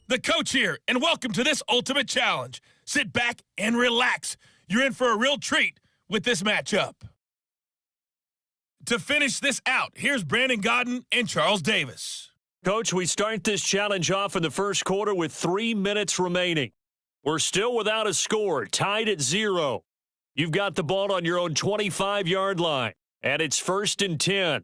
The coach here, and welcome to this ultimate challenge. Sit back and relax. You're in for a real treat with this matchup. To finish this out, here's Brandon Godden and Charles Davis. Coach, we start this challenge off in the first quarter with 3 minutes remaining. We're still without a score, tied at 0. You've got the ball on your own 25-yard line, and it's 1st and 10.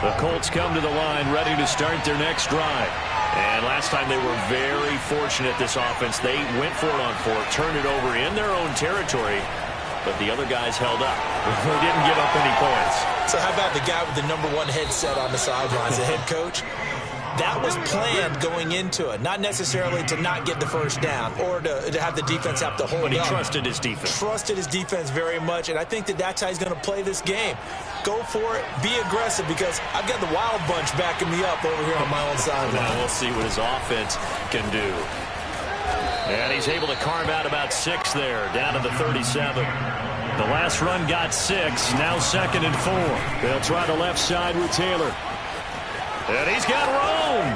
The Colts come to the line ready to start their next drive. And last time they were very fortunate, this offense. They went for it on 4, turned it over in their own territory, but the other guys held up. They didn't give up any points. So how about the guy with the #1 headset on the sidelines, the head coach? That was planned going into it, not necessarily to not get the first down or to have the defense have to hold up. But he trusted his defense. Trusted his defense very much, and I think that's how he's going to play this game. Go for it. Be aggressive, because I've got the wild bunch backing me up over here on my own sideline. Well, we'll see what his offense can do. And he's able to carve out about 6 there, down to the 37. The last run got 6, now 2nd and 4. They'll try the left side with Taylor. And he's got room.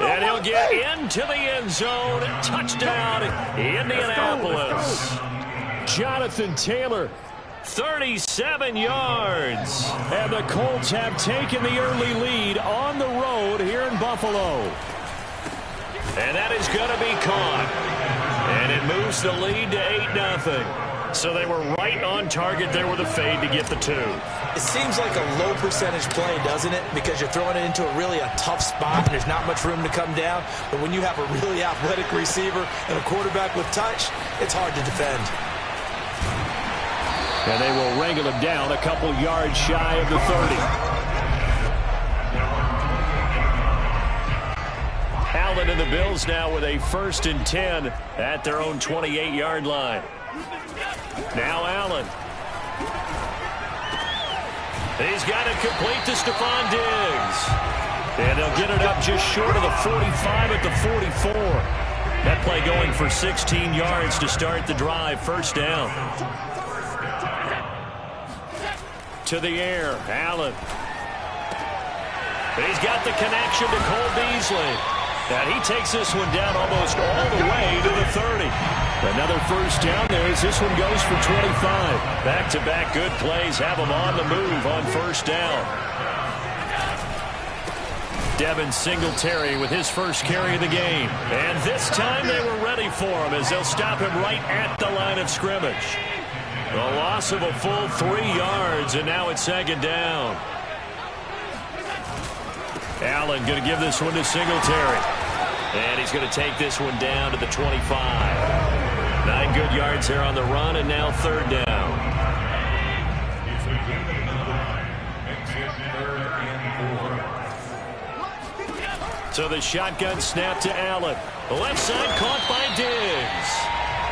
And he'll get into the end zone. Touchdown, Indianapolis. Jonathan Taylor, 37 yards. And the Colts have taken the early lead on the road here in Buffalo. And that is going to be caught. And it moves the lead to 8-0. So they were right on target there with a fade to get the 2. It seems like a low percentage play, doesn't it? Because you're throwing it into a tough spot and there's not much room to come down. But when you have a really athletic receiver and a quarterback with touch, it's hard to defend. And they will wrangle him down a couple yards shy of the 30. Allen and the Bills now with a 1st and 10 at their own 28-yard line. Now Allen. He's got it complete to Stephon Diggs. And they'll get it up just short of the 45 at the 44. That play going for 16 yards to start the drive. 1st down. To the air, Allen. He's got the connection to Cole Beasley. And he takes this one down almost all the way to the 30. Another 1st down there as this one goes for 25. Back-to-back good plays have him on the move on 1st down. Devin Singletary with his first carry of the game. And this time they were ready for him as they'll stop him right at the line of scrimmage. The loss of a full 3 yards, and now it's 2nd down. Allen going to give this one to Singletary. And he's going to take this one down to the 25. 9 good yards there on the run, and now 3rd down. So the shotgun snap to Allen. The left side caught by Diggs.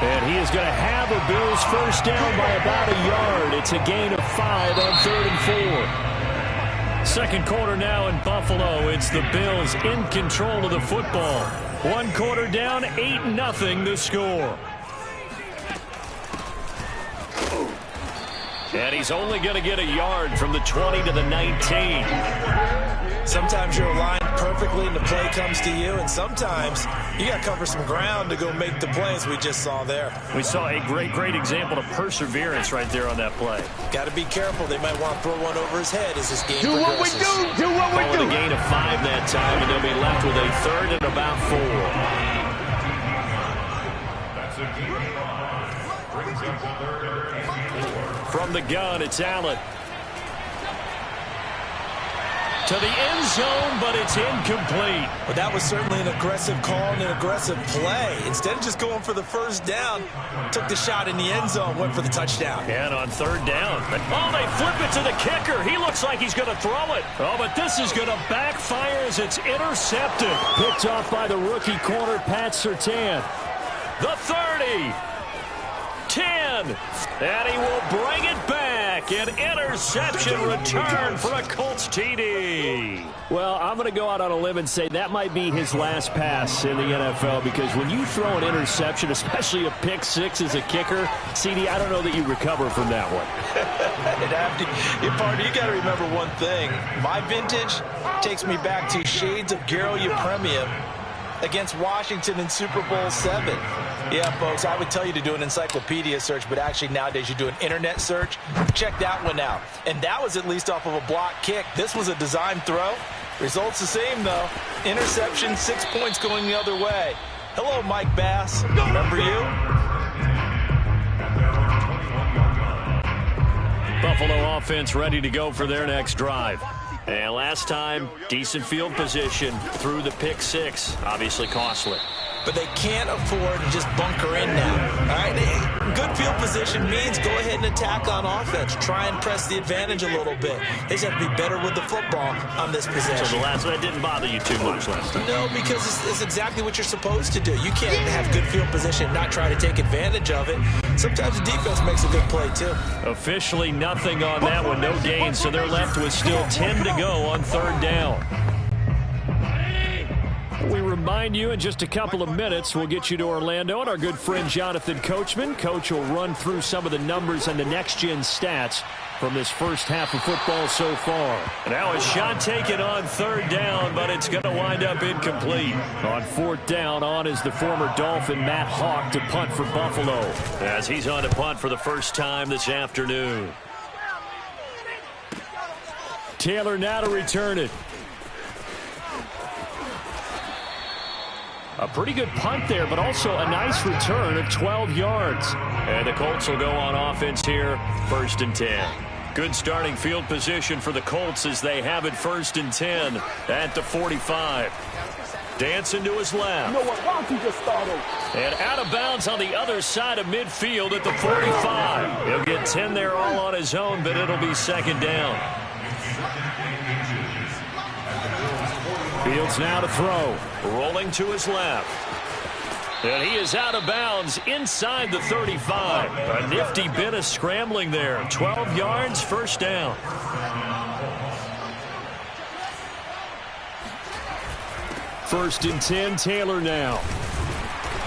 And he is going to have a Bills 1st down by about a yard. It's a gain of 5 on 3rd and 4. Second quarter now in Buffalo. It's the Bills in control of the football. 1 quarter down, 8-0 the score. And he's only going to get a yard from the 20 to the 19. Sometimes you're aligned perfectly and the play comes to you, and sometimes you got to cover some ground to go make the play, as we just saw there. We saw a great example of perseverance right there on that play. Got to be careful. They might want to throw one over his head as this game progresses. Do what we do. Do what we do. A gain of 5 that time, and they'll be left with a 3rd and about 4. From the gun, it's Allen. To the end zone, but it's incomplete. Well, that was certainly an aggressive call and an aggressive play. Instead of just going for the 1st down, took the shot in the end zone, went for the touchdown. And on 3rd down. Oh, they flip it to the kicker. He looks like he's going to throw it. Oh, but this is going to backfire as it's intercepted. Picked off by the rookie corner, Pat Surtain. The 30. 10. And he will bring it back. back, and interception return for a Colts TD. Well, I'm going to go out on a limb and say that might be his last pass in the NFL, because when you throw an interception, especially a pick six as a kicker, CD, I don't know that you recover from that one. Partner, you got to remember one thing. My vintage takes me back to shades of Garo Yepremian against Washington in Super Bowl VII. Yeah, folks, I would tell you to do an encyclopedia search, but actually nowadays you do an internet search. Check that one out. And that was at least off of a block kick. This was a design throw. Results the same, though. Interception, 6 points going the other way. Hello, Mike Bass. Remember you? Buffalo offense ready to go for their next drive. And last time, decent field position through the pick six. Obviously costly. But they can't afford to just bunker in now. All right, good field position means go ahead and attack on offense. Try and press the advantage a little bit. They just have to be better with the football on this possession. So the last one didn't bother you too much last time? No, because it's exactly what you're supposed to do. You can't have good field position and not try to take advantage of it. Sometimes the defense makes a good play, too. Officially nothing on that one, no gain, so they're left with still 10 to go on third down. We remind you in just a couple of minutes, we'll get you to Orlando and our good friend Jonathan Coachman. Coach will run through some of the numbers and the next-gen stats from this first half of football so far. Now a shot taken on third down, but it's going to wind up incomplete. On fourth down, on is the former Dolphin Matt Hawk to punt for Buffalo, as he's on to punt for the first time this afternoon. Taylor now to return it. A pretty good punt there, but also a nice return of 12 yards. And the Colts will go on offense here, 1st and 10. Good starting field position for the Colts as they have it 1st and 10 at the 45. Dancing to his left. You know what? Why don't you just start over? And out of bounds on the other side of midfield at the 45. He'll get 10 there all on his own, but it'll be 2nd down. Fields now to throw. Rolling to his left. And he is out of bounds inside the 35. A nifty bit of scrambling there. 12 yards, 1st down. First and 10, Taylor now.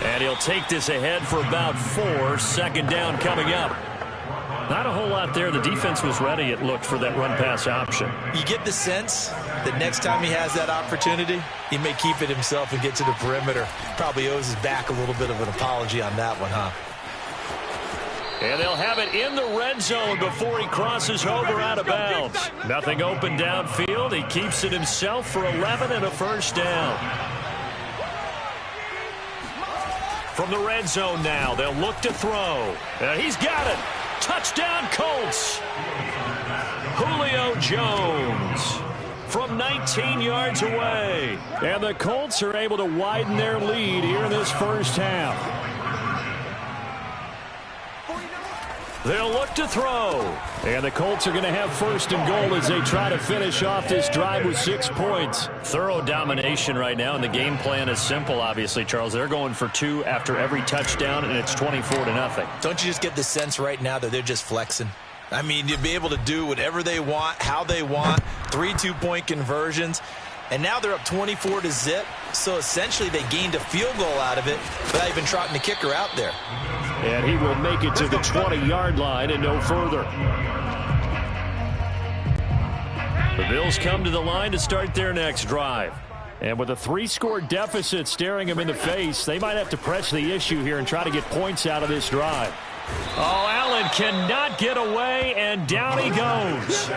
And he'll take this ahead for about 4. 2nd down coming up. Not a whole lot there. The defense was ready, it looked, for that run-pass option. You get the sense that next time he has that opportunity, he may keep it himself and get to the perimeter. Probably owes his back a little bit of an apology on that one, huh? And they'll have it in the red zone before he crosses over out of bounds. Nothing open downfield. He keeps it himself for 11 and a 1st down. From the red zone now, they'll look to throw. And he's got it. Touchdown, Colts. Julio Jones from 19 yards away. And the Colts are able to widen their lead here in this first half. They'll look to throw. And the Colts are going to have 1st and goal as they try to finish off this drive with 6 points. Thorough domination right now, and the game plan is simple, obviously, Charles. They're going for 2 after every touchdown, and it's 24-0. Don't you just get the sense right now that they're just flexing? I mean, you'll be able to do whatever they want, how they want, 3 2-point conversions. And now they're up 24-0. So essentially they gained a field goal out of it without even trotting the kicker out there. And he will make it to the 20-yard line and no further. The Bills come to the line to start their next drive. And with a 3-score deficit staring them in the face, they might have to press the issue here and try to get points out of this drive. Oh, Allen cannot get away, and down he goes.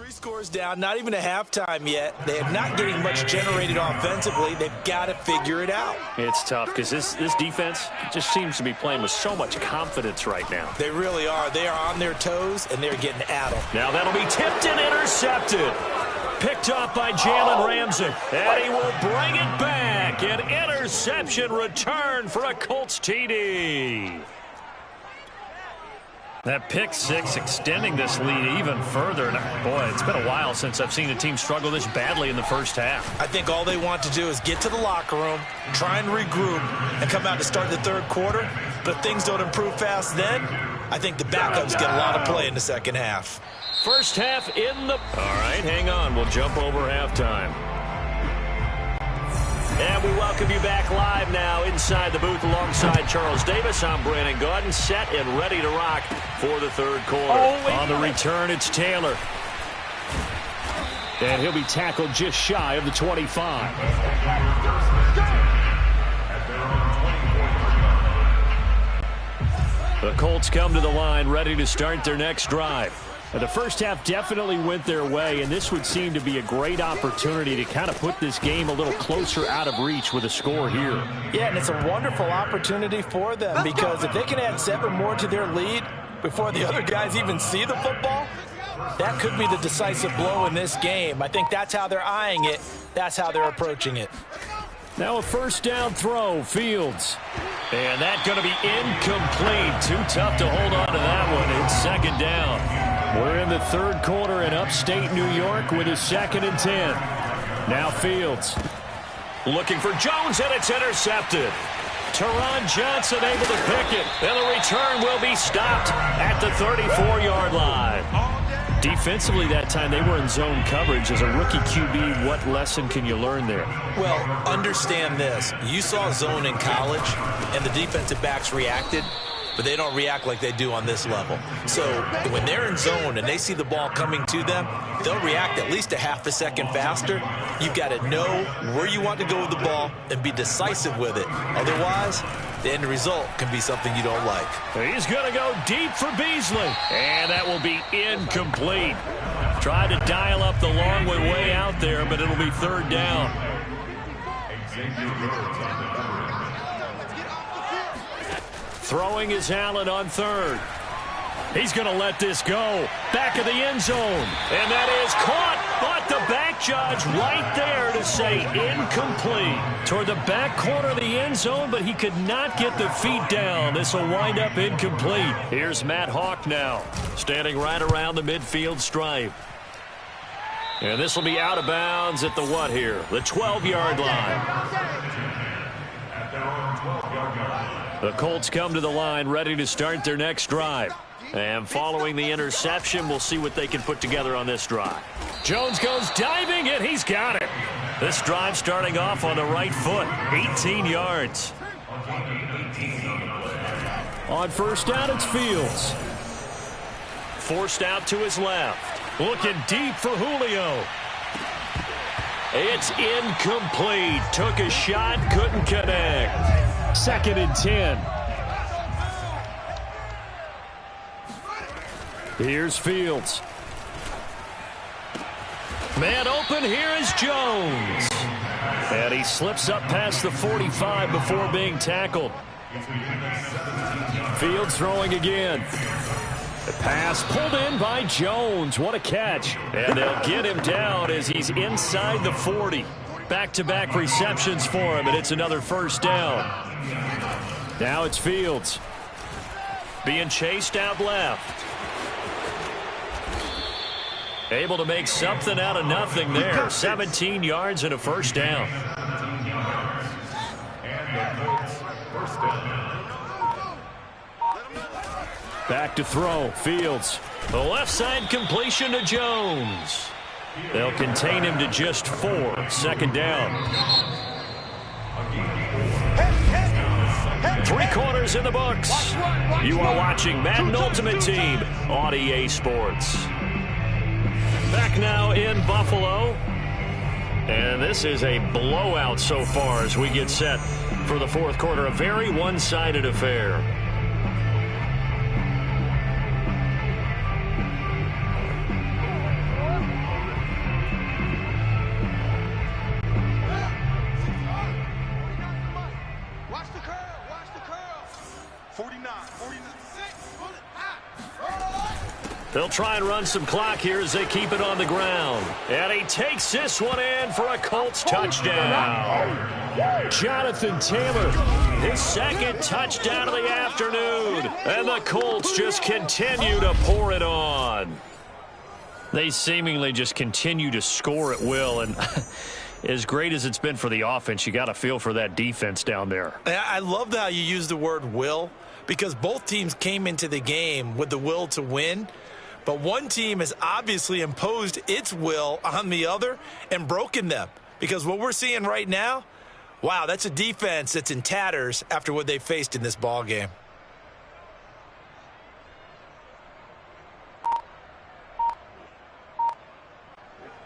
3 scores down, not even a halftime yet. They are not getting much generated offensively. They've got to figure it out. It's tough because this defense just seems to be playing with so much confidence right now. They really are. They are on their toes, and they're getting at them. Now that'll be tipped and intercepted. Picked up by Jalen Ramsey. And he will bring it back. An interception return for a Colts TD. That pick six extending this lead even further. And boy, it's been a while since I've seen a team struggle this badly in the first half. I think all they want to do is get to the locker room, try and regroup, and come out to start the third quarter. But if things don't improve fast then, I think the backups get a lot of play in the second half. First half in the... All right, hang on. We'll jump over halftime. And we welcome you back live now inside the booth alongside Charles Davis. I'm Brandon Gaudin, set and ready to rock for the third quarter. On the return, it's Taylor. And he'll be tackled just shy of the 25. The Colts come to the line, ready to start their next drive. The first half definitely went their way, and this would seem to be a great opportunity to kind of put this game a little closer out of reach with a score here. Yeah, and it's a wonderful opportunity for them because if they can add 7 more to their lead before the other guys even see the football, that could be the decisive blow in this game. I think that's how they're eyeing it. That's how they're approaching it. Now a first down throw, Fields. And that's going to be incomplete. Too tough to hold on to that one. It's second down. We're in the third quarter in upstate New York with a 2nd and 10. Now Fields. Looking for Jones, and it's intercepted. Teron Johnson able to pick it. And the return will be stopped at the 34-yard line. Defensively that time, they were in zone coverage. As a rookie QB, what lesson can you learn there? Well, understand this. You saw zone in college, and the defensive backs reacted, but they don't react like they do on this level. So when they're in zone and they see the ball coming to them, they'll react at least a half a second faster. You've got to know where you want to go with the ball and be decisive with it. Otherwise, the end result can be something you don't like. He's going to go deep for Beasley. And that will be incomplete. Tried to dial up the long way out there, but it'll be third down. Throwing is Allen on third. He's going to let this go. Back of the end zone. And that is caught. But the back judge right there to say incomplete. Toward the back corner of the end zone, but he could not get the feet down. This will wind up incomplete. Here's Matt Hawk now, standing right around the midfield stripe. And this will be out of bounds at the what here? The 12-yard line. The Colts come to the line ready to start their next drive. And following the interception, we'll see what they can put together on this drive. Jones goes diving, and he's got it. This drive starting off on the right foot, 18 yards. On first down, it's Fields. Forced out to his left. Looking deep for Julio. It's incomplete. Took a shot, couldn't connect. 2nd and 10. Here's Fields. Man open, here is Jones. And he slips up past the 45 before being tackled. Fields throwing again. The pass pulled in by Jones. What a catch. And they'll get him down as he's inside the 40. Back-to-back receptions for him, and it's another first down. Now it's Fields. Being chased out left. Able to make something out of nothing there. 17 yards and a first down. Back to throw. Fields. The left side completion to Jones. They'll contain him to just 4. 2nd down. 3 quarters in the books. You are watching Madden Ultimate Team on EA Sports. Back now in Buffalo. And this is a blowout so far as we get set for the fourth quarter. A very one-sided affair. They'll try and run some clock here as they keep it on the ground. And he takes this one in for a Colts touchdown. Jonathan Taylor, His second touchdown of the afternoon. And the Colts just continue to pour it on. They seemingly just continue to score at will. And as great as it's been for the offense, you got to feel for that defense down there. I love how you use the word will, because both teams came into the game with the will to win. But one team has obviously imposed its will on the other and broken them. Because what we're seeing right now, wow, that's a defense that's in tatters after what they faced in this ball game.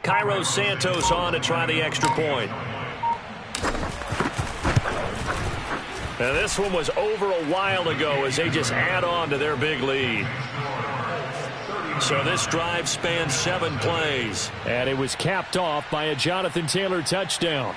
Cairo Santos on to try the extra point. And this one was over a while ago as they just add on to their big lead. So this drive spans 7 plays. and it was capped off by a Jonathan Taylor touchdown.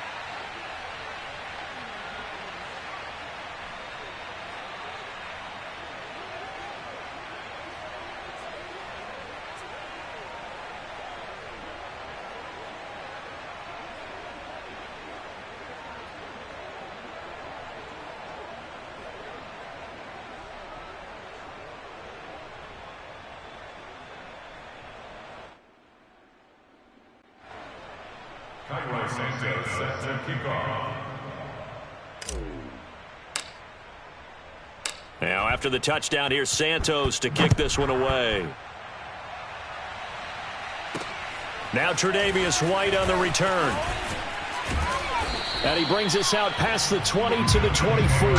Now after the touchdown, here's Santos to kick this one away. Now Tre'Davious White on the return. And he brings us out past the 20 to the 24.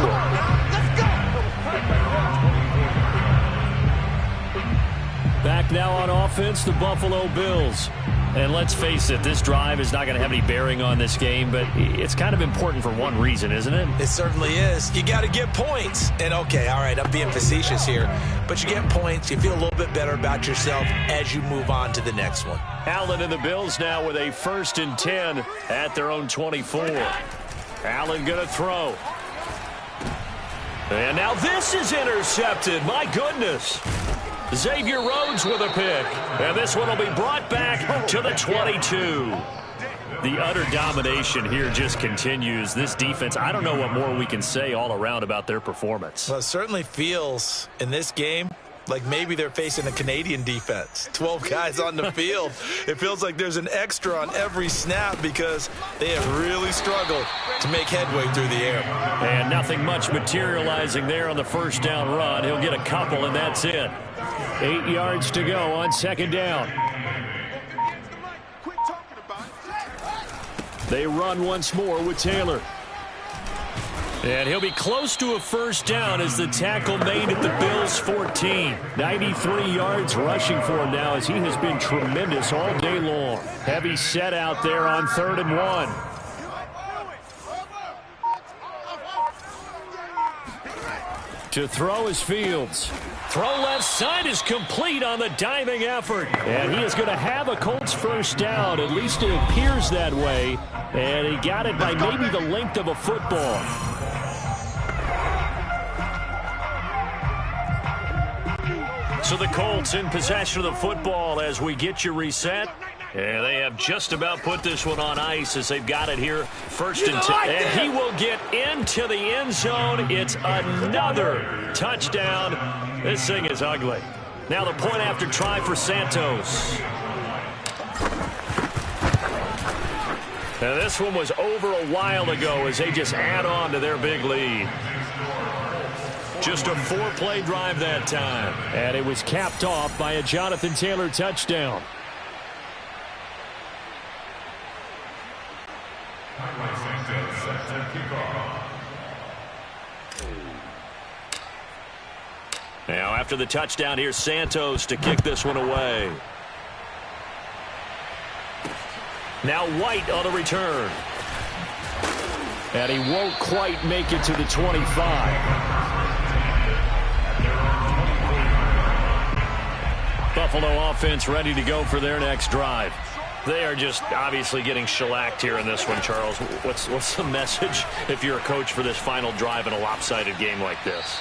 Back now on offense, the Buffalo Bills. And let's face it, this drive is not going to have any bearing on this game, but it's kind of important for one reason, isn't it? It certainly is. You got to get points. And, okay, all right, I'm being facetious here. But you get points. You feel a little bit better about yourself as you move on to the next one. Allen and the Bills now with a 1st and 10 at their own 24. Allen going to throw. And now this is intercepted. My goodness. Xavier Rhodes with a pick. And this one will be brought back to the 22. The utter domination here just continues. This defense, I don't know what more we can say all around about their performance. Well, it certainly feels in this game like maybe they're facing a Canadian defense. 12 guys on the field. It feels like there's an extra on every snap because they have really struggled to make headway through the air. And nothing much materializing there on the first down run. He'll get a couple, and that's it. 8 yards to go on 2nd down. They run once more with Taylor. And he'll be close to a 1st down as the tackle made at the Bills' 14. 93 yards rushing for him now as he has been tremendous all day long. Heavy set out there on 3rd and 1. To throw is Fields. Throw left side is complete on the diving effort. And he is going to have a Colts 1st down. At least it appears that way. And he got it by maybe the length of a football. So the Colts in possession of the football as we get you reset. And they have just about put this one on ice as they've got it here. 1st and 10. And he will get into the end zone. It's another touchdown. This thing is ugly. Now the point after try for Santos. Now this one was over a while ago as they just add on to their big lead. Just a 4-play drive that time. And it was capped off by a Jonathan Taylor touchdown. Now after the touchdown, here's Santos to kick this one away. Now White on the return. And he won't quite make it to the 25. Buffalo offense ready to go for their next drive. They are just obviously getting shellacked here in this one, Charles. What's the message if you're a coach for this final drive in a lopsided game like this?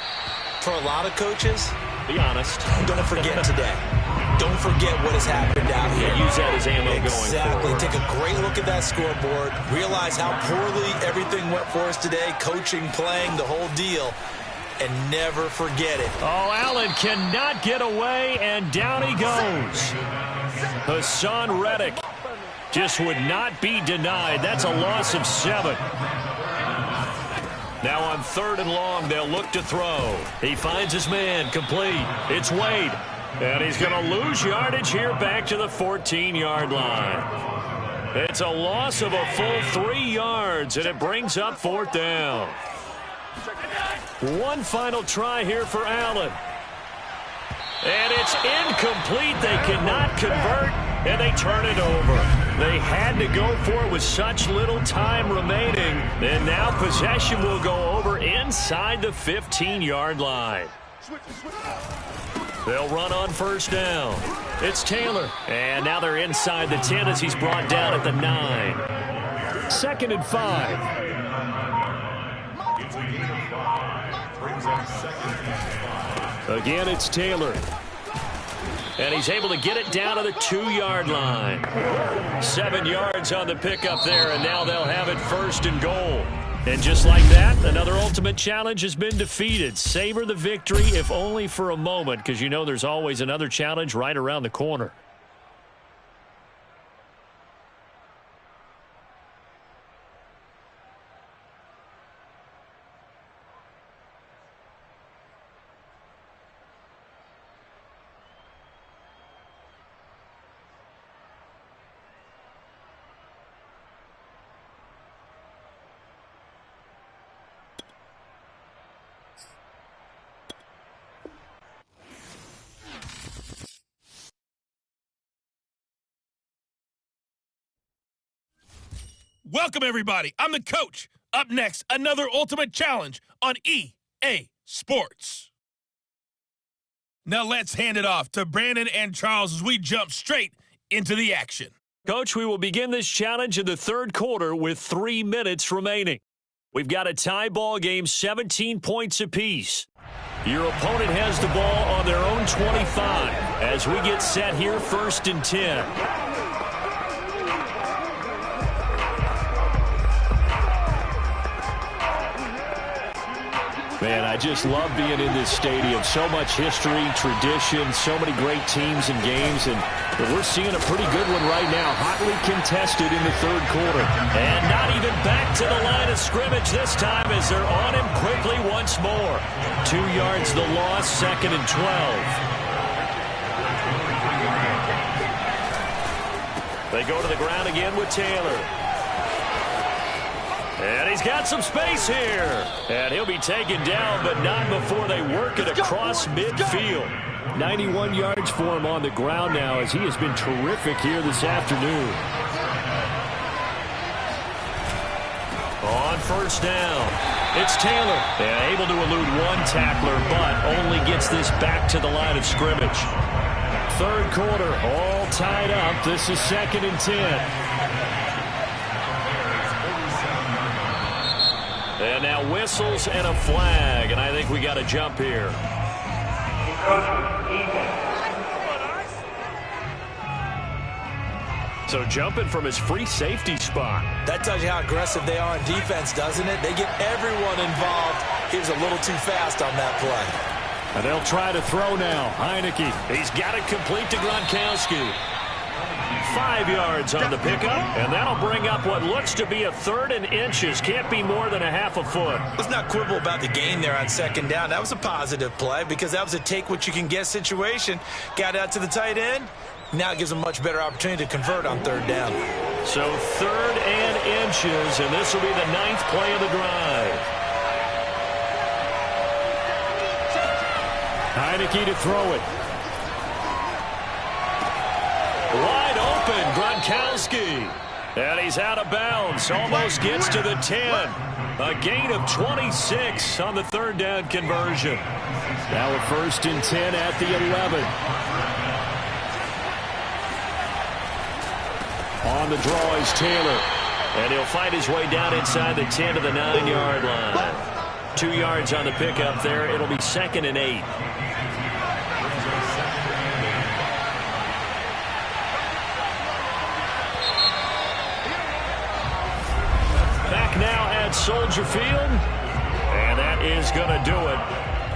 For a lot of coaches, be honest. don't forget today. don't forget what has happened out here. Use that as ammo going Exactly. forward. Take a great look at that scoreboard. Realize how poorly everything went for us today. Coaching, playing, the whole deal. And never forget it. Oh, Allen cannot get away, and down he goes. Hassan Reddick just would not be denied. That's a loss of 7. Now on 3rd and long, they'll look to throw. He finds his man, complete. It's Wade. And he's going to lose yardage here back to the 14-yard line. It's a loss of a full 3 yards, and it brings up 4th down. One final try here for Allen. And it's incomplete. They cannot convert, and they turn it over. They had to go for it with such little time remaining. And now possession will go over inside the 15-yard line. They'll run on 1st down. It's Taylor. And now they're inside the 10 as he's brought down at the 9. 2nd and 5. Again, it's Taylor. And he's able to get it down to the 2-yard line. 7 yards on the pickup there, and now they'll have it 1st and goal. And just like that, another ultimate challenge has been defeated. Savor the victory, if only for a moment, because you know there's always another challenge right around the corner. Welcome, everybody. I'm the coach. Up next, another ultimate challenge on EA Sports. Now let's hand it off to Brandon and Charles as we jump straight into the action. Coach, we will begin this challenge in the 3rd quarter with 3 minutes remaining. We've got a tie ball game, 17 points apiece. Your opponent has the ball on their own 25 as we get set here 1st and 10. Man, I just love being in this stadium. So much history, tradition, so many great teams and games, and we're seeing a pretty good one right now. Hotly contested in the 3rd quarter. And not even back to the line of scrimmage this time as they're on him quickly once more. 2 yards the loss, 2nd and 12. They go to the ground again with Taylor. And he's got some space here. And he'll be taken down, but not before they work it across midfield. 91 yards for him on the ground now as he has been terrific here this afternoon. On 1st down, it's Taylor. And able to elude one tackler, but only gets this back to the line of scrimmage. 3rd quarter, all tied up. This is 2nd and 10. And now whistles and a flag, and I think we got a jump here. So jumping from his free safety spot. That tells you how aggressive they are on defense, doesn't it? They get everyone involved. He was a little too fast on that play. And they'll try to throw now. Heineke, he's got it complete to Gronkowski. 5 yards on the pickup, and that'll bring up what looks to be a 3rd and inches. Can't be more than a half a foot. Let's not quibble about the gain there on 2nd down. That was a positive play because that was a take-what-you-can-get situation. Got out to the tight end. Now it gives them a much better opportunity to convert on 3rd down. So 3rd and inches, and this will be the 9th play of the drive. Heineke to throw it. Wide open, Gronkowski. And he's out of bounds. Almost gets to the 10. A gain of 26 on the 3rd down conversion. Now a 1st and 10 at the 11. On the draw is Taylor. And he'll find his way down inside the 10 to the 9-yard line. 2 yards on the pickup there. It'll be 2nd and 8. back now at Soldier Field. And that is going to do it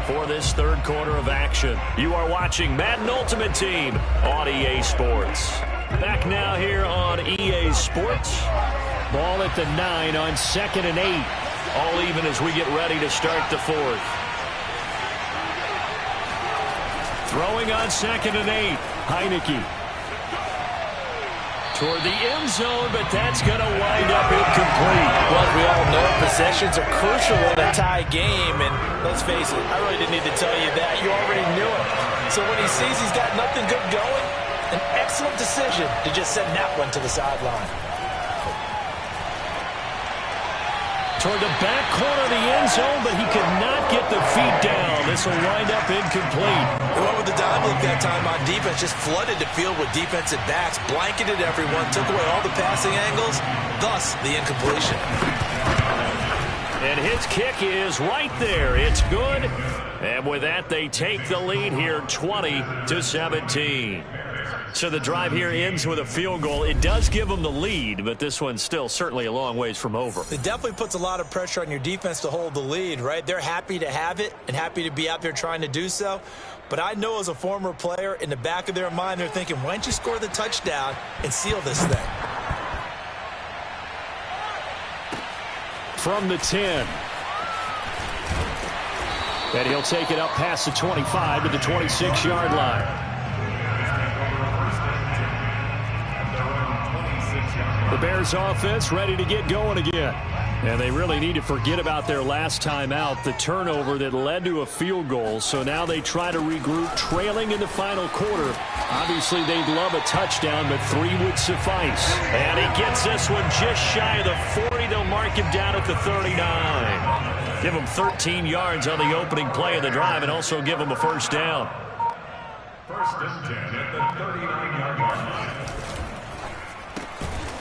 for this third quarter of action. You are watching Madden Ultimate Team on EA Sports. Back now here on EA Sports. Ball at the 9 on 2nd and 8. All even as we get ready to start the fourth. Throwing on 2nd and 8. Heineke. Toward the end zone, but that's going to wind up incomplete. Well, as we all know, possessions are crucial in a tie game, and let's face it, I really didn't need to tell you that. You already knew it. So when he sees he's got nothing good going, an excellent decision to just send that one to the sideline. Toward the back corner of the end zone, but he could not get the feet down. This will wind up incomplete. They went with the dime look that time on defense, just flooded the field with defensive backs, blanketed everyone, took away all the passing angles, thus the incompletion. And his kick is right there. It's good. And with that, they take the lead here 20-17. So the drive here ends with a field goal. It does give them the lead, but this one's still certainly a long ways from over. It definitely puts a lot of pressure on your defense to hold the lead, right? They're happy to have it and happy to be out there trying to do so. But I know as a former player, in the back of their mind, they're thinking, why don't you score the touchdown and seal this thing? From the 10. And he'll take it up past the 25 to the 26-yard line. The Bears offense ready to get going again. And they really need to forget about their last time out, the turnover that led to a field goal. So now they try to regroup, trailing in the final quarter. Obviously, they'd love a touchdown, but 3 would suffice. And he gets this one just shy of the 40. They'll mark him down at the 39. Give him 13 yards on the opening play of the drive and also give him a first down. First and 10 at the 39-yard line.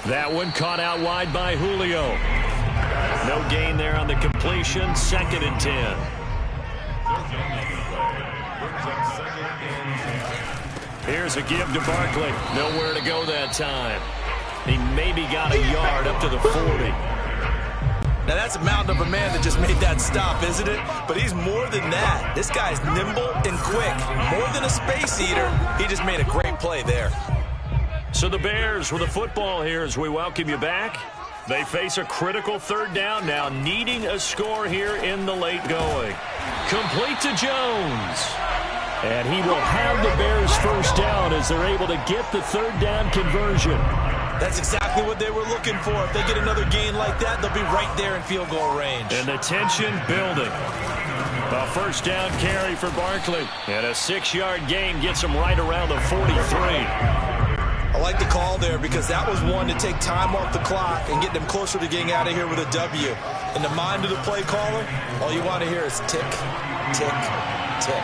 That one caught out wide by Julio. No gain there on the completion. 2nd and 10. Here's a give to Barkley. Nowhere to go that time. He maybe got a yard up to the 40. Now that's a mountain of a man that just made that stop, isn't it? But he's more than that. This guy's nimble and quick. More than a space eater. He just made a great play there. So the Bears with the football here as we welcome you back. They face a critical third down now, needing a score here in the late going. Complete to Jones. And he will have the Bears first down as they're able to get the third down conversion. That's exactly what they were looking for. If they get another gain like that, they'll be right there in field goal range. And the tension building. A first down carry for Barkley. And a 6-yard gain gets him right around the 43. I like the call there because that was one to take time off the clock and get them closer to getting out of here with a W. In the mind of the play caller, all you want to hear is tick, tick, tick.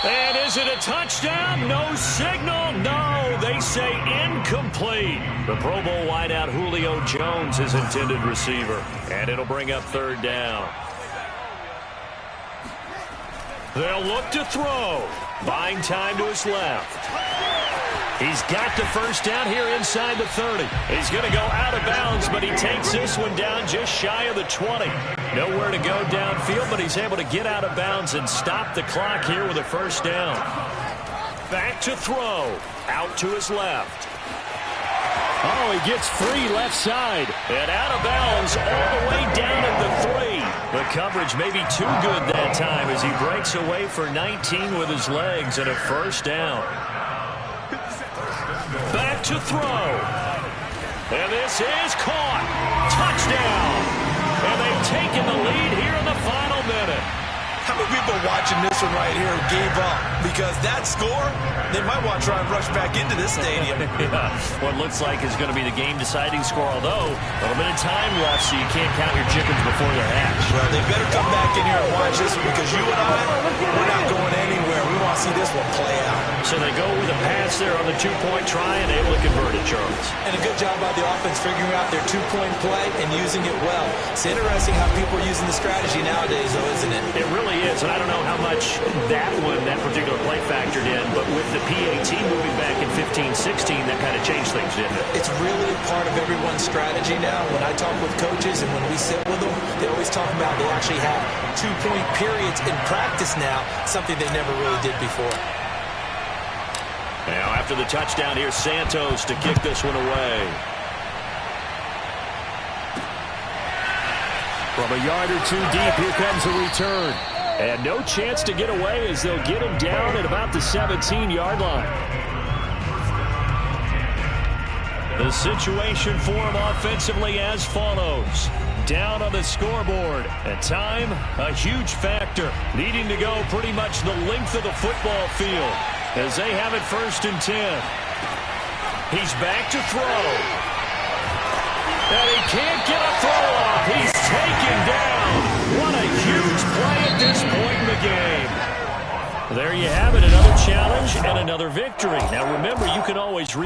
And is it a touchdown? No signal. No, they say incomplete. The Pro Bowl wideout Julio Jones is intended receiver. And it'll bring up third down. They'll look to throw. Buying time to his left. He's got the first down here inside the 30. He's going to go out of bounds, but he takes this one down just shy of the 20. Nowhere to go downfield, but he's able to get out of bounds and stop the clock here with a first down. Back to throw. Out to his left. Oh, he gets free left side. And out of bounds all the way down at the 3. The coverage may be too good that time as he breaks away for 19 with his legs and a first down. Back to throw. And this is caught. Touchdown. And they've taken the lead here in the final minute. How many people watching this one right here gave up? Because that score, they might want to try and rush back into this stadium. Yeah, what looks like is going to be the game-deciding score, although a little bit of time left, so you can't count your chickens before they're hatched. Well, they better come back in here and watch this one because you and I, we're not going anywhere. We want to see this one play out. So they go with a pass there on the 2-point try and able to convert it, Charles. those. And a good job by the offense figuring out their two-point play and using it well. It's interesting how people are using the strategy nowadays, though, isn't it? It really is, and I don't know how much that particular play factored in, but with the PAT moving back in 15-16, that kind of changed things, didn't it? It's really a part of everyone's strategy now. When I talk with coaches and when we sit with them, they always talk about they actually have two-point periods in practice now, something they never really did before. Now, after the touchdown, here's Santos to kick this one away. From a yard or two deep, here comes a return. And no chance to get away as they'll get him down at about the 17-yard line. The situation for him offensively as follows. Down on the scoreboard. At time, a huge factor. Needing to go pretty much the length of the football field as they have it 1st and 10. He's back to throw. And he can't get a throw off. He's taken down. What a huge play at this point in the game. There you have it, another challenge and another victory. Now remember, you can always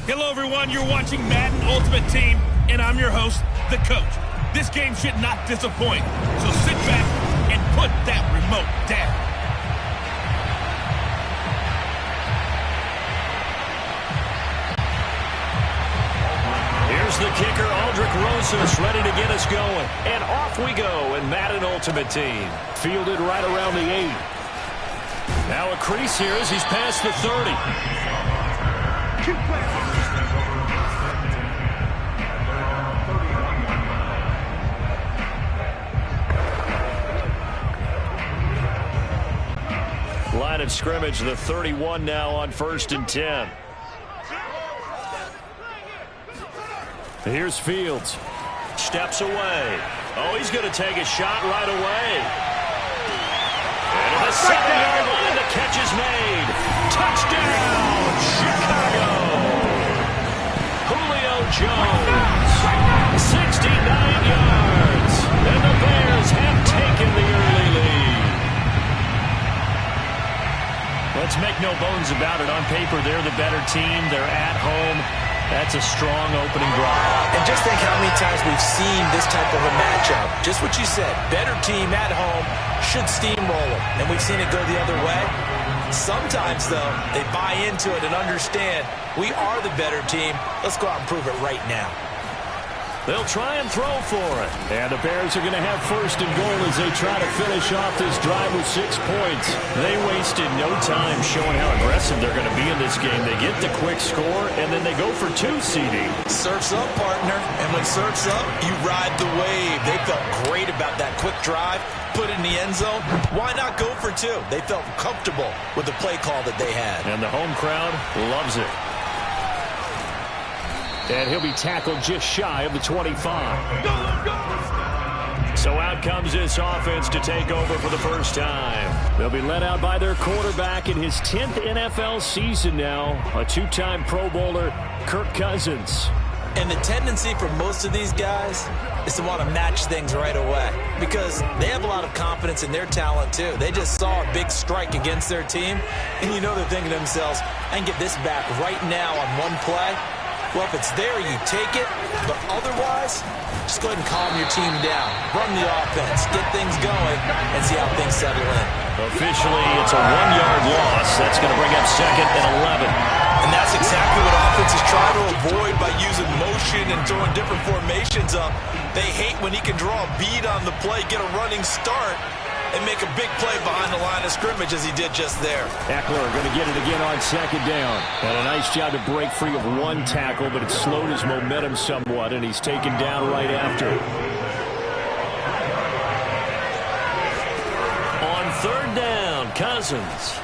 Hello, everyone. You're watching Madden Ultimate Team, and I'm your host, the coach. This game should not disappoint, so sit back and put that remote down. Here's the kicker, Aldrich Rosas, ready to get us going. And off we go in Madden Ultimate Team. Fielded right around the 8. Now a crease here as he's past the 30. Line of scrimmage, the 31 now on 1st and 10. Here's Fields. Steps away. Oh, he's going to take a shot right away. And the 7-yard line, the catch is made. Touchdown, Chicago. Julio Jones, 69 yards. And the Bears have taken the early lead. Let's make no bones about it. On paper, they're the better team. They're at home. That's a strong opening drive. And just think how many times we've seen this type of a matchup. Just what you said. Better team at home should steamroll them. And we've seen it go the other way. Sometimes, though, they buy into it and understand we are the better team. Let's go out and prove it right now. They'll try and throw for it. And the Bears are going to have 1st and goal as they try to finish off this drive with 6 points. They wasted no time showing how aggressive they're going to be in this game. They get the quick score, and then they go for 2, CD. Surf's up, partner. And when surf's up, you ride the wave. They felt great about that quick drive. Put it in the end zone. Why not go for 2? They felt comfortable with the play call that they had. And the home crowd loves it. And he'll be tackled just shy of the 25. So out comes this offense to take over for the first time. They'll be led out by their quarterback in his 10th NFL season now. A 2-time Pro Bowler, Kirk Cousins. And the tendency for most of these guys is to want to match things right away because they have a lot of confidence in their talent, too. They just saw a big strike against their team, and you know they're thinking to themselves, I can get this back right now on one play. Well, if it's there, you take it. But otherwise, just go ahead and calm your team down. Run the offense. Get things going and see how things settle in. Officially, it's a 1-yard loss. That's going to bring up 2nd and 11. And that's exactly what offenses try to avoid by using motion and throwing different formations up. They hate when he can draw a bead on the play, get a running start, and make a big play behind the line of scrimmage as he did just there. Eckler going to get it again on 2nd down. And a nice job to break free of 1 tackle, but it slowed his momentum somewhat, and he's taken down right after. On 3rd down, Cousins.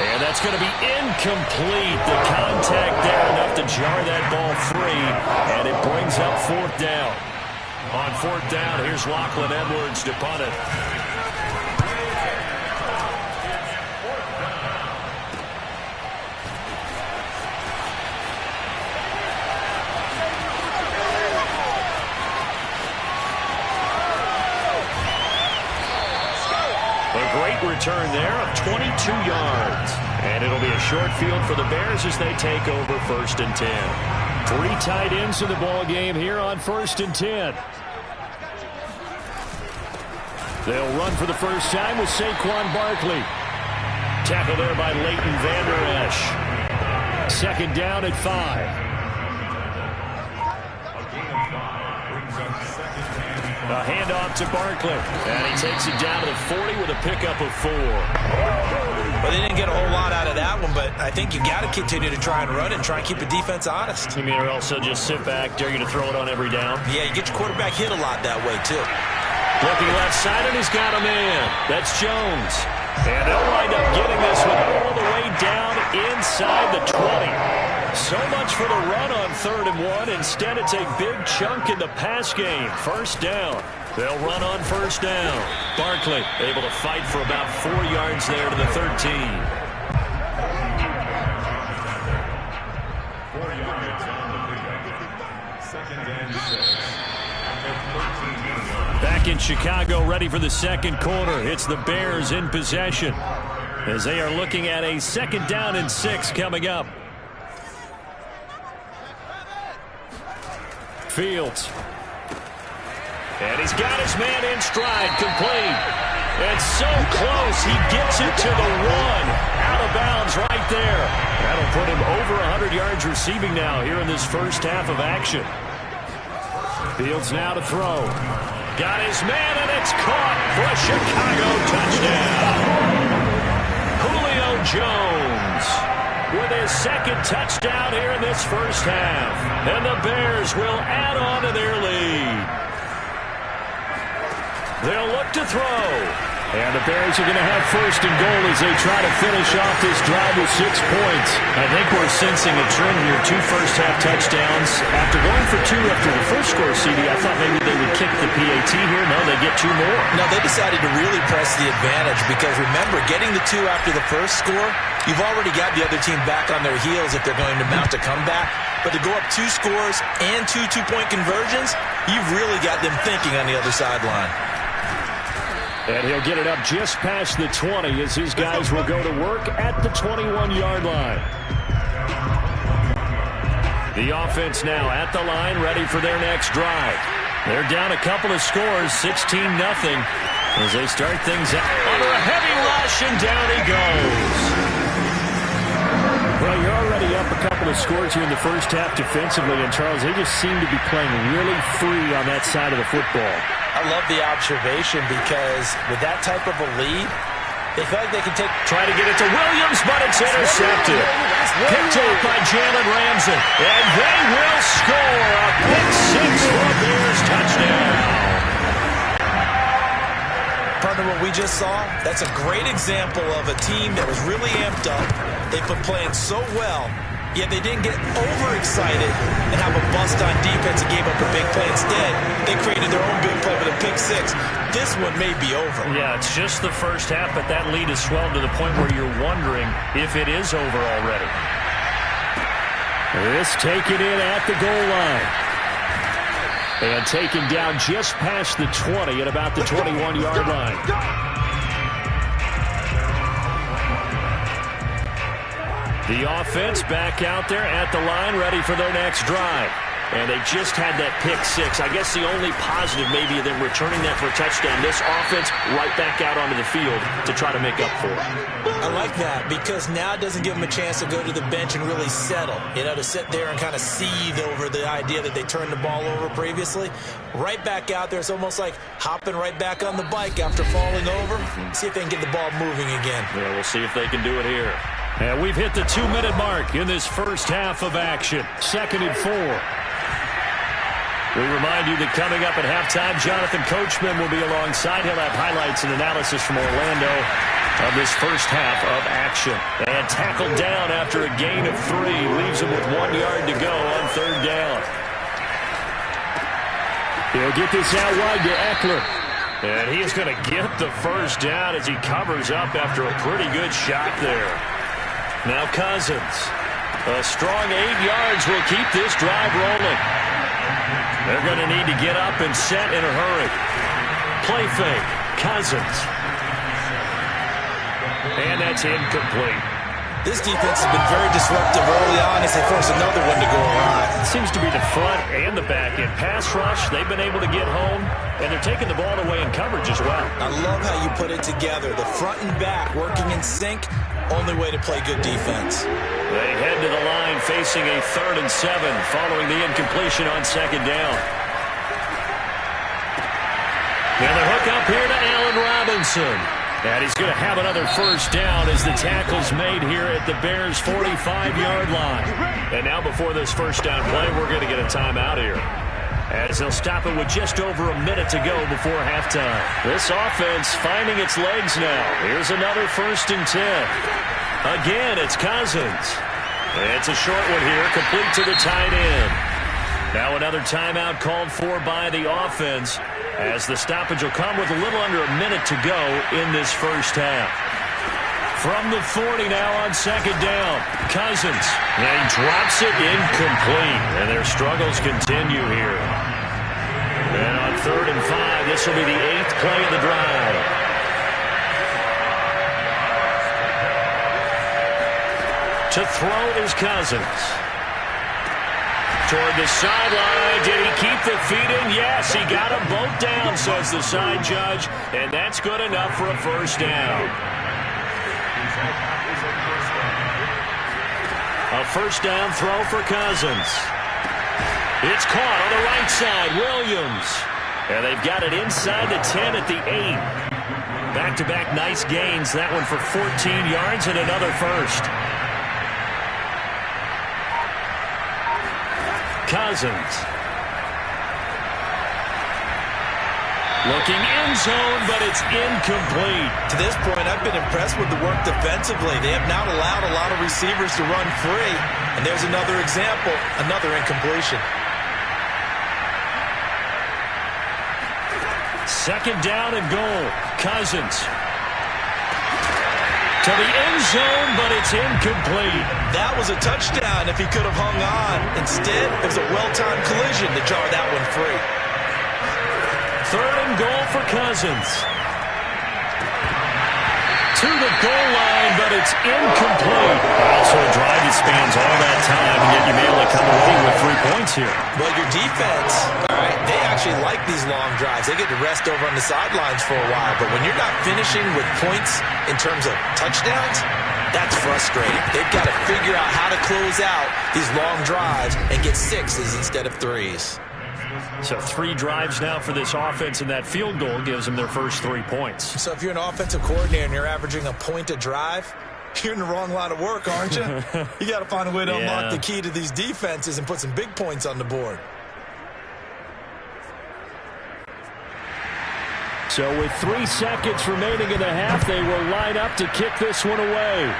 And that's going to be incomplete. The contact there enough to jar that ball free, and it brings up 4th down. On 4th down, here's Lachlan Edwards to punt it. A great return there of 22 yards. And it'll be a short field for the Bears as they take over 1st and 10. 3 tight ends in the ball game here on 1st and 10. They'll run for the first time with Saquon Barkley. Tackle there by Leighton Vander Esch. 2nd down at 5. A handoff to Barkley. And he takes it down to the 40 with a pickup of 4. Well, they didn't get a whole lot out of that one, but I think you got to continue to try and run it and try and keep the defense honest. You mean or also just sit back, dare you to throw it on every down? Yeah, you get your quarterback hit a lot that way, too. Looking left side, and he's got him in. That's Jones. And they'll wind up getting this one all the way down inside the 20. So much for the run on 3rd and 1. Instead, it's a big chunk in the pass game. 1st down. They'll run on 1st down. Barkley able to fight for about 4 yards there to the 13. 4 yards on the pickup. 2nd and 6. Back in Chicago, ready for the 2nd quarter. It's the Bears in possession as they are looking at a 2nd down and 6 coming up. Fields. And he's got his man in stride, complete. And so close, he gets it to the 1. Out of bounds right there. That'll put him over 100 yards receiving now here in this first half of action. Fields now to throw. Got his man, and it's caught for a Chicago touchdown. Julio Jones with his second touchdown here in this first half. And the Bears will add on to their lead. They'll look to throw. And the Bears are going to have first and goal as they try to finish off this drive with 6 points. I think we're sensing a trend here. 2 first-half touchdowns. After going for 2 after the first score, CD, I thought maybe they would kick the PAT here. No, they get 2 more. No, they decided to really press the advantage because, remember, getting the 2 after the first score, you've already got the other team back on their heels if they're going to mount a comeback. But to go up 2 scores and 2 two-point conversions, you've really got them thinking on the other sideline. And he'll get it up just past the 20 as his guys will go to work at the 21-yard line. The offense now at the line, ready for their next drive. They're down a couple of scores, 16-0, as they start things out. Under a heavy rush, and down he goes. Well, you're already up a couple of scores here in the first half defensively, and Charles, they just seem to be playing really free on that side of the football. I love the observation because with that type of a lead, they feel like they can try to get it to Williams, but it's intercepted. Picked up by Jalen Ramsey, and they will score a pick 6 for a Bears touchdown. Partner, what we just saw, that's a great example of a team that was really amped up. They've been playing so well, yet they didn't get overexcited and have a bust on defense and gave up a big play. Instead, they created their own big play with a pick 6. This one may be over. Yeah, it's just the first half, but that lead has swelled to the point where you're wondering if it is over already. This taken in at the goal line. And taken down just past the 20 at about the 21-yard line. The offense back out there at the line, ready for their next drive. And they just had that pick 6. I guess the only positive maybe of them returning that for a touchdown. This offense right back out onto the field to try to make up for it. I like that because now it doesn't give them a chance to go to the bench and really settle. You know, to sit there and kind of seethe over the idea that they turned the ball over previously. Right back out there. It's almost like hopping right back on the bike after falling over. See if they can get the ball moving again. Yeah, we'll see if they can do it here. And we've hit the 2-minute mark in this first half of action. 2nd and 4. We remind you that coming up at halftime, Jonathan Coachman will be alongside. He'll have highlights and analysis from Orlando of this first half of action. And tackled down after a gain of 3. Leaves him with 1 yard to go on 3rd down. He'll get this out wide to Eckler. And he is going to get the first down as he covers up after a pretty good shot there. Now Cousins. A strong 8 yards will keep this drive rolling. They're going to need to get up and set in a hurry. Play fake. Cousins. And that's incomplete. This defense has been very disruptive early on as they force another one to go awry. It seems to be the front and the back end. Pass rush, they've been able to get home, and they're taking the ball away in coverage as well. I love how you put it together. The front and back working in sync, only way to play good defense. They head to the line facing a 3rd and 7 following the incompletion on 2nd down. And the hook up here to Allen Robinson. And he's going to have another first down as the tackle's made here at the Bears' 45-yard line. And now before this first down play, we're going to get a timeout here, as they'll stop it with just over a minute to go before halftime. This offense finding its legs now. Here's another 1st and 10. Again, it's Cousins. It's a short one here, complete to the tight end. Now another timeout called for by the offense, as the stoppage will come with a little under a minute to go in this first half. From the 40 now on 2nd down, Cousins. And he drops it incomplete, and their struggles continue here. And on 3rd and 5, this will be the 8th play of the drive. To throw is Cousins. Toward the sideline. Did he keep the feet in? Yes, he got them both down, says the side judge. And that's good enough for a first down. A first down throw for Cousins. It's caught on the right side. Williams. And they've got it inside the 10 at the 8. Back-to-back nice gains. That one for 14 yards and another first. Cousins. Looking end zone, but it's incomplete. To this point, I've been impressed with the work defensively. They have not allowed a lot of receivers to run free. And there's another example, another incompletion. Second down and goal. Cousins. To the end zone, but it's incomplete. That was a touchdown if he could have hung on. Instead, it was a well-timed collision to jar that one free. Third and goal for Cousins. To the goal line, but it's incomplete. Also a drive that spans all that time, and yet you may only come away with 3 points here. Well, your defense, all right, they actually like these long drives. They get to rest over on the sidelines for a while, but when you're not finishing with points in terms of touchdowns, that's frustrating. They've got to figure out how to close out these long drives and get 6s instead of 3s. So 3 drives now for this offense, and that field goal gives them their first 3 points. So if you're an offensive coordinator and you're averaging a point a drive, you're in the wrong line of work, aren't you? You got to find a way to unlock the key to these defenses and put some big points on the board. So with 3 seconds remaining in the half, they will line up to kick this one away.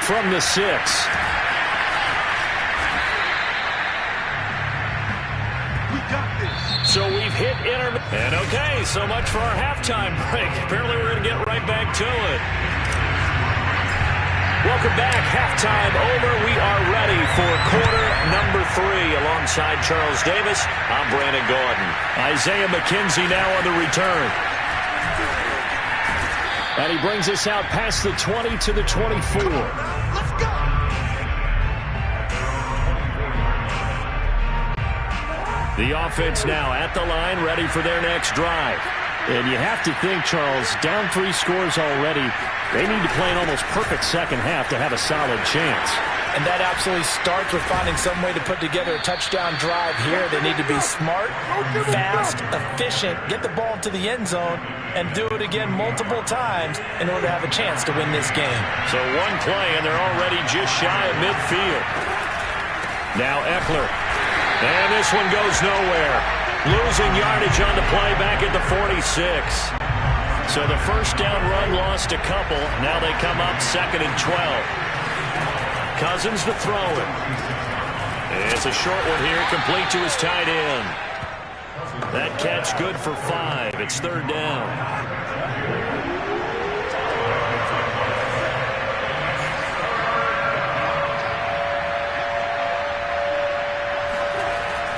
From the 6. So we've hit intermission. And okay, so much for our halftime break. Apparently we're going to get right back to it. Welcome back. Halftime over. We are ready for quarter number 3. Alongside Charles Davis, I'm Brandon Gordon. Isaiah McKenzie now on the return. And he brings us out past the 20 to the 24. Let's go! The offense now at the line, ready for their next drive. And you have to think, Charles, down 3 scores already. They need to play an almost perfect second half to have a solid chance. And that absolutely starts with finding some way to put together a touchdown drive here. They need to be smart, fast, efficient, get the ball to the end zone, and do it again multiple times in order to have a chance to win this game. So one play, and they're already just shy of midfield. Now Eckler. And this one goes nowhere. Losing yardage on the play back at the 46. So the first down run lost a couple. Now they come up 2nd and 12. Cousins to throw it. It's a short one here, complete to his tight end. That catch good for 5. It's 3rd down.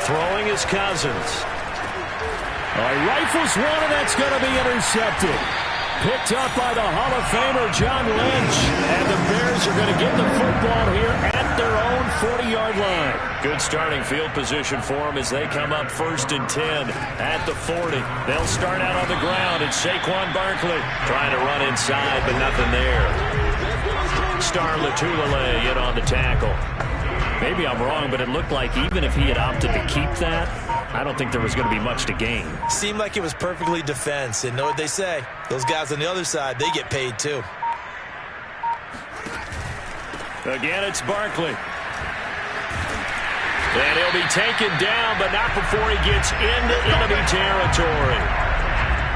Throwing is Cousins. Rifles one, and that's going to be intercepted. Picked up by the Hall of Famer John Lynch. And the Bears are going to get the football here at their own 40-yard line. Good starting field position for them as they come up 1st and 10 at the 40. They'll start out on the ground. It's Saquon Barkley trying to run inside, but nothing there. Star Latulele in on the tackle. Maybe I'm wrong, but it looked like even if he had opted to keep that, I don't think there was going to be much to gain. Seemed like it was perfectly defense. And know what they say? Those guys on the other side, they get paid too. Again, it's Barkley. And he'll be taken down, but not before he gets into enemy territory.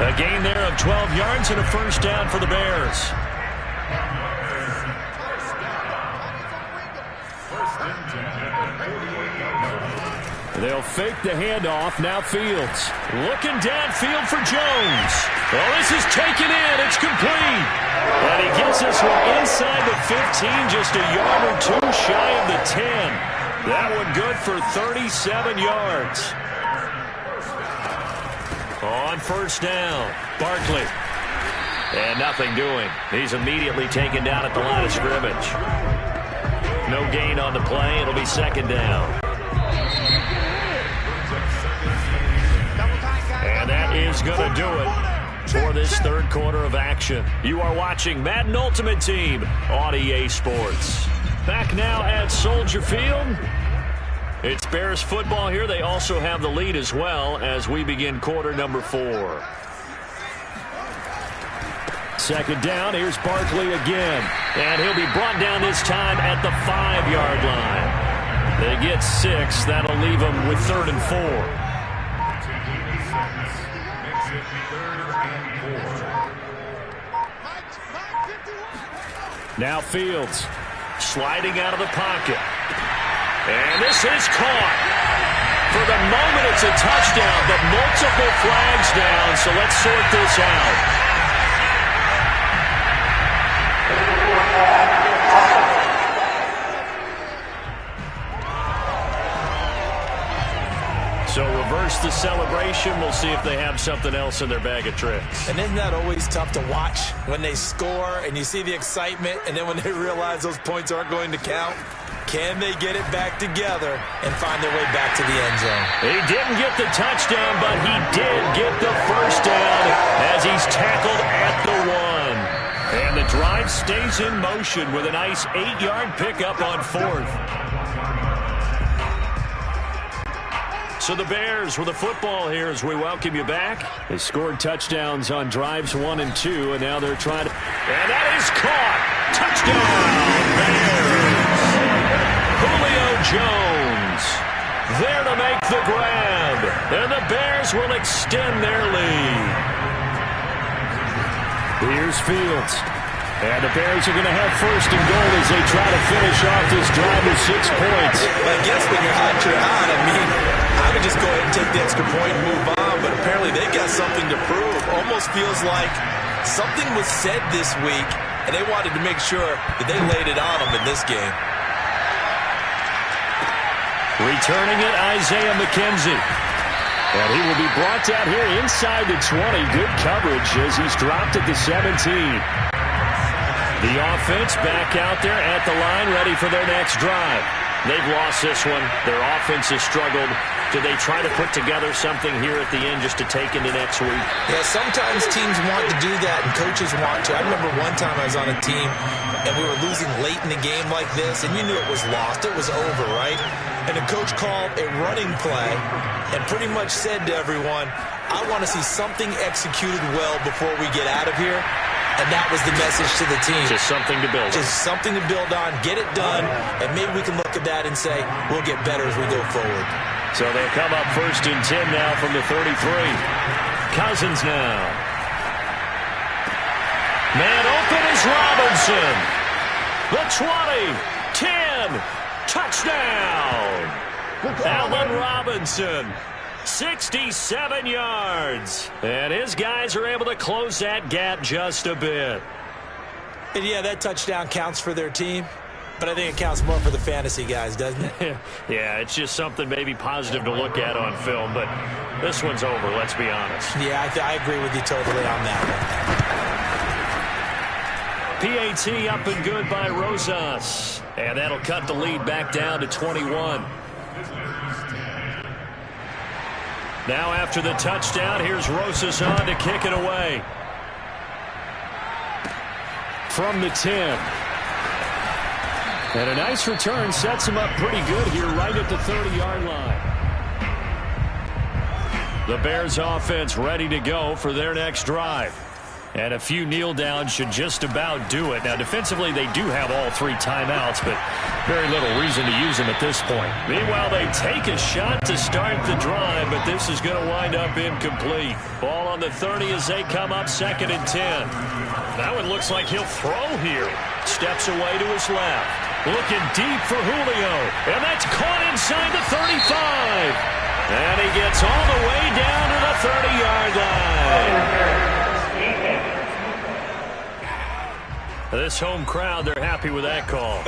A gain there of 12 yards and a first down for the Bears. They'll fake the handoff. Now Fields. Looking downfield for Jones. Well, this is taken in. It's complete. And he gets this one inside the 15, just a yard or 2 shy of the 10. That one good for 37 yards. On first down, Barkley. And nothing doing. He's immediately taken down at the line of scrimmage. No gain on the play. It'll be second down. And that is going to do it for this third quarter of action. You are watching Madden Ultimate Team on EA Sports. Back now at Soldier Field. It's Bears football here. They also have the lead as well as we begin quarter number 4. Second down. Here's Barkley again. And he'll be brought down this time at the 5-yard line. They get 6. That'll leave them with 3rd and 4. Now Fields sliding out of the pocket. And this is caught. For the moment, it's a touchdown, but multiple flags down, so let's sort this out. So reverse the celebration. We'll see if they have something else in their bag of tricks. And isn't that always tough to watch when they score and you see the excitement, and then when they realize those points aren't going to count? Can they get it back together and find their way back to the end zone? He didn't get the touchdown, but he did get the first down as he's tackled at the 1. And the drive stays in motion with a nice 8-yard pickup on 4th. So the Bears with the football here as we welcome you back. They scored touchdowns on drives 1 and 2, and now they're trying to... And that is caught! Touchdown, Bears! Julio Jones there to make the grab, and the Bears will extend their lead. Here's Fields. And the Bears are going to have 1st and goal as they try to finish off this drive with 6 points. I guess when you're hot, you're hot. I mean, I would just go ahead and take the extra point and move on, but apparently they got something to prove. Almost feels like something was said this week, and they wanted to make sure that they laid it on them in this game. Returning it, Isaiah McKenzie. And he will be brought down here inside the 20. Good coverage as he's dropped at the 17. The offense back out there at the line, ready for their next drive. They've lost this one. Their offense has struggled. Do they try to put together something here at the end just to take into next week? Yeah, sometimes teams want to do that, and coaches want to. I remember one time I was on a team, and we were losing late in the game like this, and you knew it was lost. It was over, right? And the coach called a running play and pretty much said to everyone, I want to see something executed well before we get out of here. And that was the message to the team. Just something to build on. Just something to build on, get it done, and maybe we can look at that and say, we'll get better as we go forward. So they'll come up 1st and 10 now from the 33. Cousins now. Man open is Robinson. The 20, 10, touchdown. Allen Robinson. 67 yards. And his guys are able to close that gap just a bit. And yeah, that touchdown counts for their team, but I think it counts more for the fantasy guys, doesn't it? Yeah, it's just something maybe positive to look at on film, but this one's over, let's be honest. Yeah, I agree with you totally on that one. PAT up and good by Rosas. And that'll cut the lead back down to 21. Now after the touchdown, here's Rosas on to kick it away. From the 10. And a nice return sets him up pretty good here right at the 30-yard line. The Bears offense ready to go for their next drive. And a few kneel downs should just about do it. Now, defensively, they do have all 3 timeouts, but very little reason to use them at this point. Meanwhile, they take a shot to start the drive, but this is going to wind up incomplete. Ball on the 30 as they come up 2nd and 10. That one looks like he'll throw here. Steps away to his left. Looking deep for Julio. And that's caught inside the 35. And he gets all the way down to the 30-yard line. This home crowd, they're happy with that call.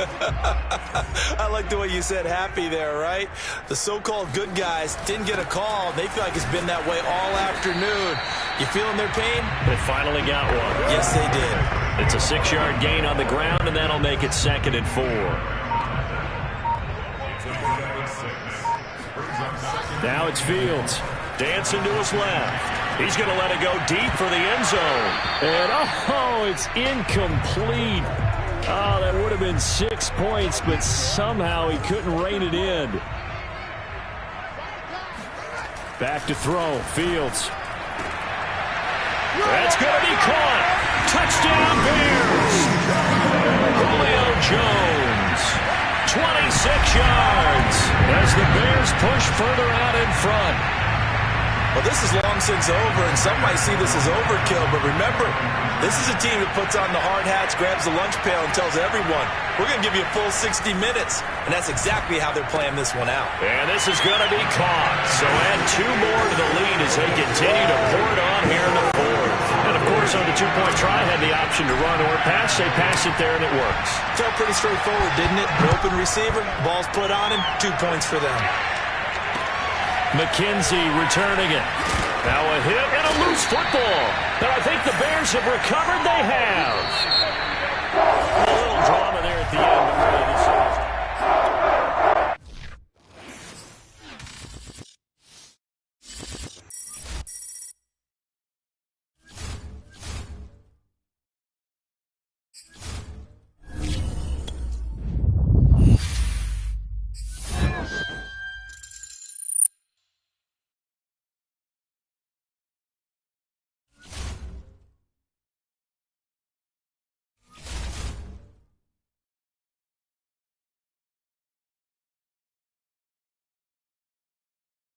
I like the way you said happy there, right? The so-called good guys didn't get a call. They feel like it's been that way all afternoon. You feeling their pain? They finally got one. Yes, they did. It's a 6-yard gain on the ground, and that'll make it 2nd and 4. Now it's Fields. Dancing to his left. He's going to let it go deep for the end zone. And, it's incomplete. Oh, that would have been 6 points, but somehow he couldn't rein it in. Back to throw. Fields. That's going to be caught. Touchdown, Bears. Julio Jones. 26 yards as the Bears push further out in front. Well, this is long since over, and some might see this as overkill, but remember, this is a team that puts on the hard hats, grabs the lunch pail, and tells everyone, we're going to give you a full 60 minutes. And that's exactly how they're playing this one out. And this is going to be caught. So add 2 more to the lead as they continue to pour it on here in the fourth. And, of course, on the 2-point try, had the option to run or pass. They pass it there, and it works. Felt pretty straightforward, didn't it? An open receiver, ball's put on him, 2 points for them. McKenzie returning it. Now a hit and a loose football. But I think the Bears have recovered. They have.